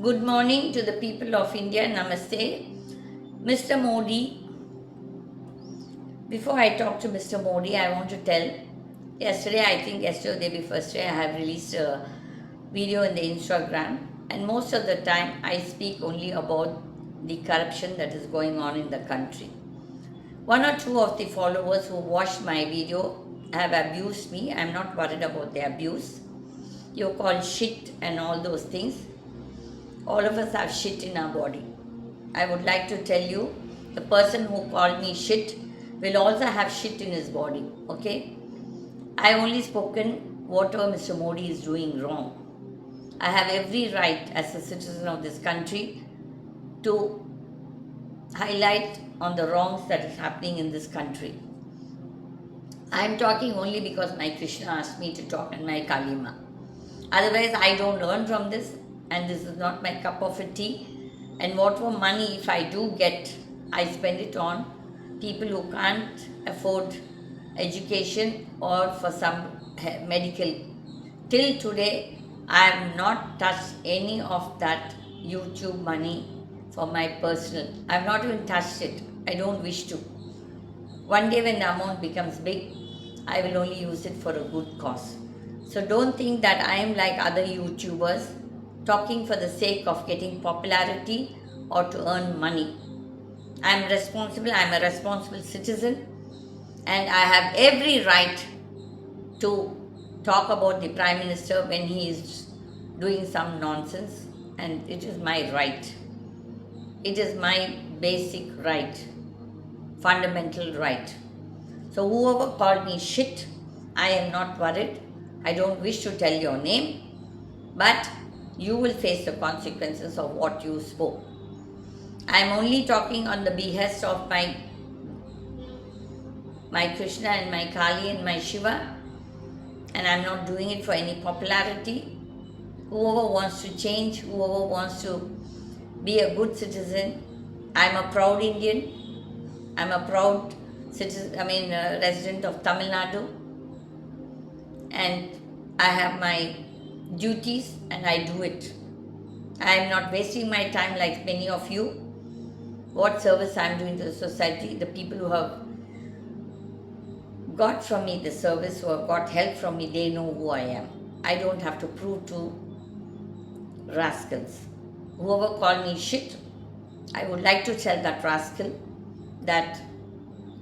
Good morning to the people of India. Namaste. Mr. Modi, before I talk to Mr. Modi, I want to tell yesterday, I think yesterday or the day before yesterday, I have released a video in the Instagram, and most of the time I speak only about the corruption that is going on in the country. One or two of the followers who watched my video have abused me. I'm not worried about the abuse. You call shit and all those things. All of us have shit in our body. I would like to tell you the person who called me shit will also have shit in his body. Okay? I only spoken whatever Mr. Modi is doing wrong. I have every right as a citizen of this country to highlight on the wrongs that is happening in this country. I am talking only because my Krishna asked me to talk and my Kalima. Otherwise, I don't learn from this, and this is not my cup of a tea. And whatever money, if I do get, I spend it on people who can't afford education or for some medical. Till today, I have not touched any of that YouTube money for my personal. I have not even touched it. I don't wish to. One day when the amount becomes big, I will only use it for a good cause. So don't think that I am like other YouTubers talking for the sake of getting popularity or to earn money. I am responsible, I am a responsible citizen, and I have every right to talk about the Prime Minister when he is doing some nonsense, and it is my right. It is my basic right, fundamental right. So, whoever called me shit, I am not worried. I don't wish to tell your name, but you will face the consequences of what you spoke. I am only talking on the behest of my Krishna and my Kali and my Shiva, and I am not doing it for any popularity. Whoever wants to change, whoever wants to be a good citizen, I am a proud Indian. I am a proud citizen. Resident of Tamil Nadu, and I have my duties and I do it. I am not wasting my time like many of you. What service I am doing to the society, the people who have got from me the service, who have got help from me, they know who I am. I don't have to prove to rascals. Whoever called me shit, I would like to tell that rascal that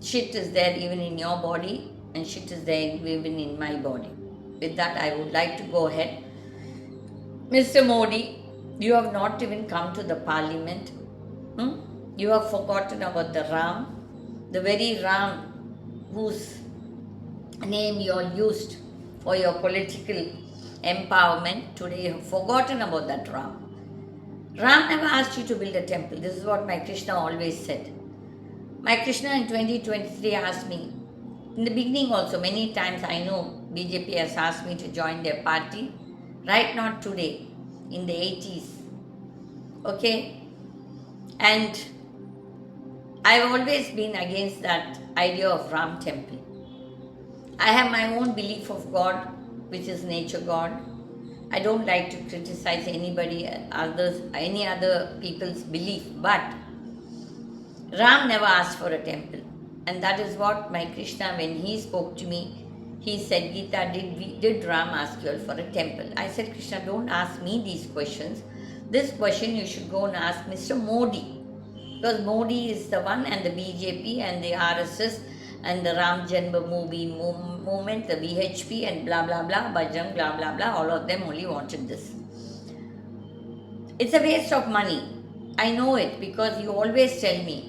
shit is there even in your body and shit is there even in my body. With that, I would like to go ahead. Mr. Modi, you have not even come to the parliament. You have forgotten about the Ram, the very Ram whose name you all used for your political empowerment. Today you have forgotten about that Ram. Ram never asked you to build a temple. This is what my Krishna always said. My Krishna in 2023 asked me, in the beginning also, many times I know BJP has asked me to join their party, right? Not today, in the 80s. Okay? And I've always been against that idea of Ram temple. I have my own belief of God, which is nature God. I don't like to criticize any other people's belief, but Ram never asked for a temple. And that is what my Krishna, when he spoke to me, he said, Gita, did Ram ask you all for a temple? I said, Krishna, don't ask me these questions. This question you should go and ask Mr. Modi. Because Modi is the one, and the BJP and the RSS and the Ram Janmabhoomi movement, the VHP and blah blah blah, Bajrang blah blah blah, all of them only wanted this. It's a waste of money. I know it because you always tell me.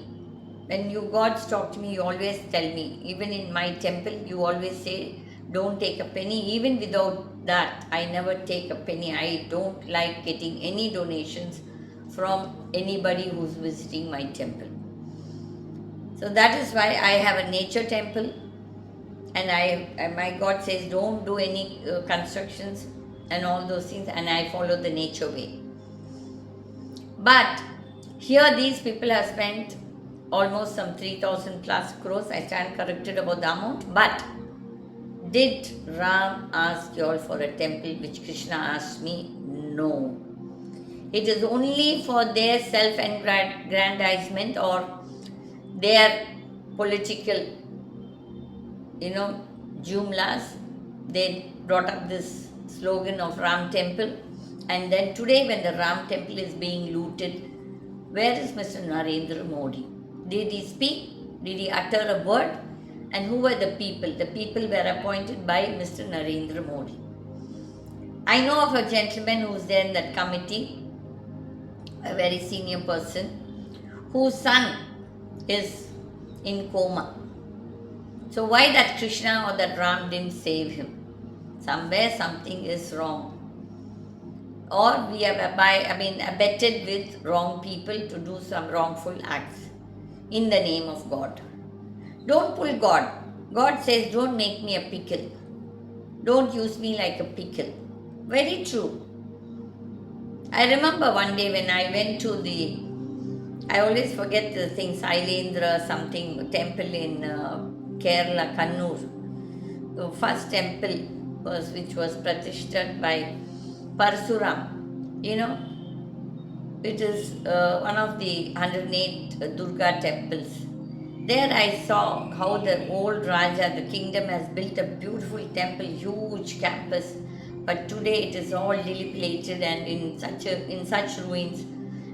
When you gods talk to me, you always tell me. Even in my temple, you always say, don't take a penny. Even without that, I never take a penny. I don't like getting any donations from anybody who's visiting my temple. So that is why I have a nature temple, and my God says don't do any constructions and all those things, and I follow the nature way. But here these people have spent almost some 3,000 plus crores. I stand corrected about the amount. But did Ram ask you all for a temple, which Krishna asked me? No. It is only for their self-aggrandizement or their political, jumlas. They brought up this slogan of Ram Temple. And then today, when the Ram Temple is being looted, where is Mr. Narendra Modi? Did he speak? Did he utter a word? And who were the people? The people were appointed by Mr. Narendra Modi. I know of a gentleman who's there in that committee, a very senior person, whose son is in coma. So why that Krishna or that Ram didn't save him? Somewhere something is wrong. Or we have abetted with wrong people to do some wrongful acts in the name of God. Don't pull God. God says, don't make me a pickle. Don't use me like a pickle. Very true. I remember one day when I went to I always forget the thing, Sailendra something temple in Kerala, Kannur. The first temple which was pratishthat by Parsuram. It is one of the 108 Durga temples. There I saw how the old Raja, the kingdom, has built a beautiful temple, huge campus, but today it is all dilapidated and in such ruins.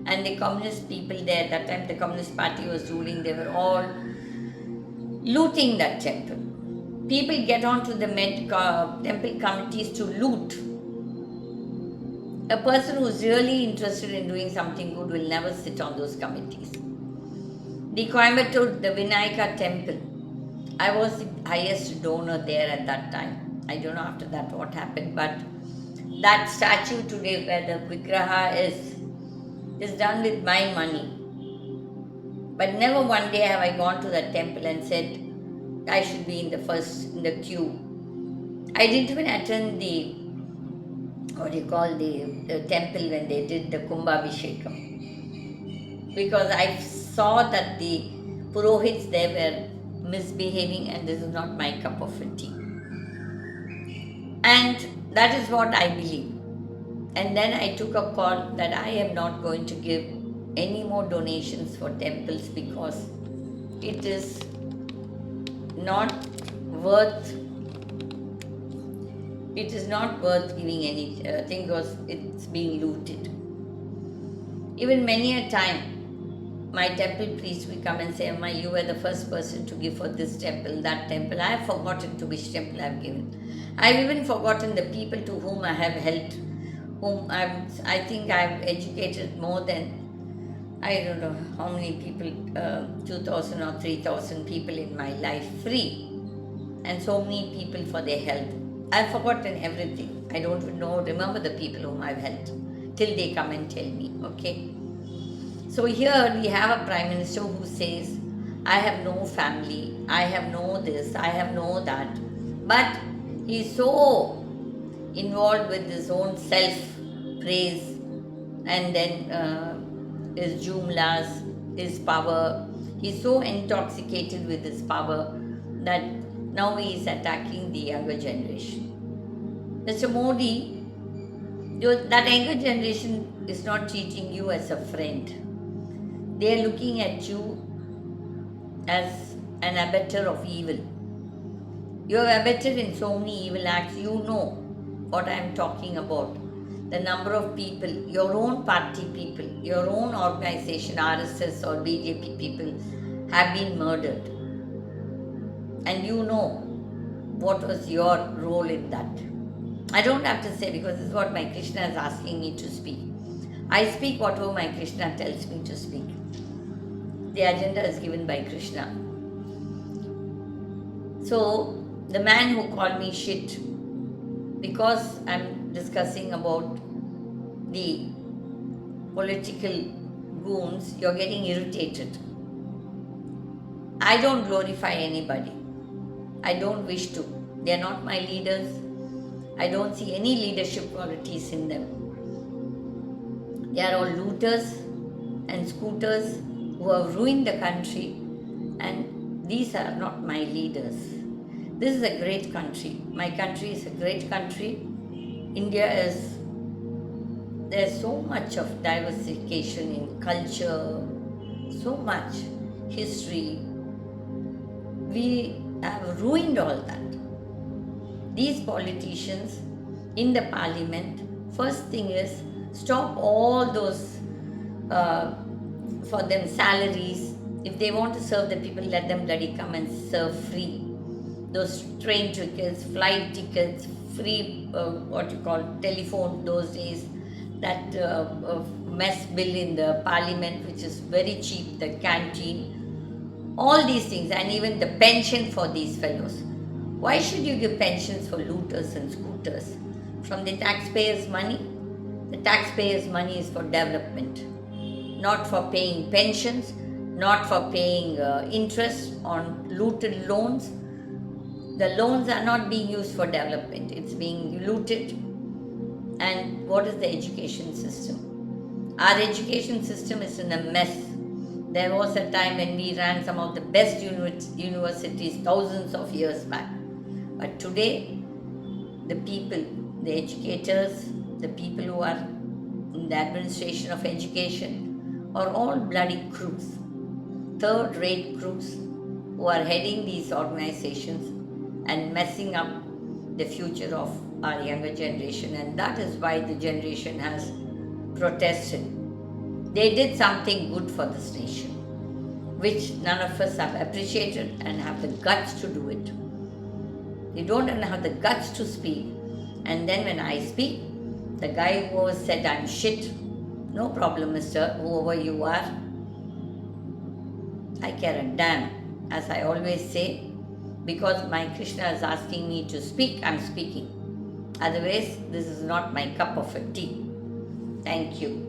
And the communist people there, at that time the Communist Party was ruling, they were all looting that temple. People get onto the temple committees to loot. A person who's really interested in doing something good will never sit on those committees. The Coimbatore, the Vinayaka temple, I was the highest donor there at that time. I don't know after that what happened, but that statue today where the Vigraha is done with my money. But never one day have I gone to that temple and said, I should be in the queue. I didn't even attend the temple when they did the Kumbhabhishekam. Because I saw that the Purohits there were misbehaving and this is not my cup of tea. And that is what I believe. And then I took a call that I am not going to give any more donations for temples because it is not worth giving anything because it's being looted. Even many a time my temple priest will come and say, Amma, you were the first person to give for this temple, that temple. I have forgotten to which temple I have given. I have even forgotten the people to whom I have helped, I think I have educated more than, I don't know how many people, 2,000 or 3,000 people in my life free, and so many people for their health. I have forgotten everything. I don't remember the people whom I have helped till they come and tell me, okay? So here we have a Prime Minister who says, I have no family, I have no this, I have no that. But he is so involved with his own self-praise and then his jumlas, his power. He is so intoxicated with his power that now he is attacking the younger generation. Mr. Modi, that younger generation is not treating you as a friend. They are looking at you as an abettor of evil. You have abetted in so many evil acts. You know what I am talking about. The number of people, your own party people, your own organization, RSS or BJP people have been murdered. And you know what was your role in that. I don't have to say because this is what my Krishna is asking me to speak. I speak whatever my Krishna tells me to speak. The agenda is given by Krishna. So, the man who called me shit, because I'm discussing about the political goons, you're getting irritated. I don't glorify anybody. I don't wish to. They are not my leaders. I don't see any leadership qualities in them. They are all looters and scooters who have ruined the country, and these are not my leaders. This is a great country. My country is a great country. India is There's so much of diversification in culture, so much history. We have ruined all that. These politicians in the parliament, first thing is stop all those uh, for them salaries. If they want to serve the people, let them bloody come and serve free. Those train tickets, flight tickets, free what you call telephone those days, that mess bill in the parliament, which is very cheap, the canteen, all these things, and even the pension for these fellows. Why should you give pensions for looters and scooters? From the taxpayers' money? The taxpayers' money is for development, not for paying pensions, not for paying interest on looted loans. The loans are not being used for development, it's being looted. And what is the education system? Our education system is in a mess. There was a time when we ran some of the best universities thousands of years back. But today, the people, the educators, the people who are in the administration of education are all bloody crooks, third rate crooks who are heading these organizations and messing up the future of our younger generation. And that is why the generation has protested. They did something good for this nation, which none of us have appreciated and have the guts to do it. They don't even have the guts to speak. And then when I speak, the guy who said I'm shit, no problem, mister, whoever you are, I care a damn. As I always say, because my Krishna is asking me to speak, I'm speaking. Otherwise, this is not my cup of tea. Thank you.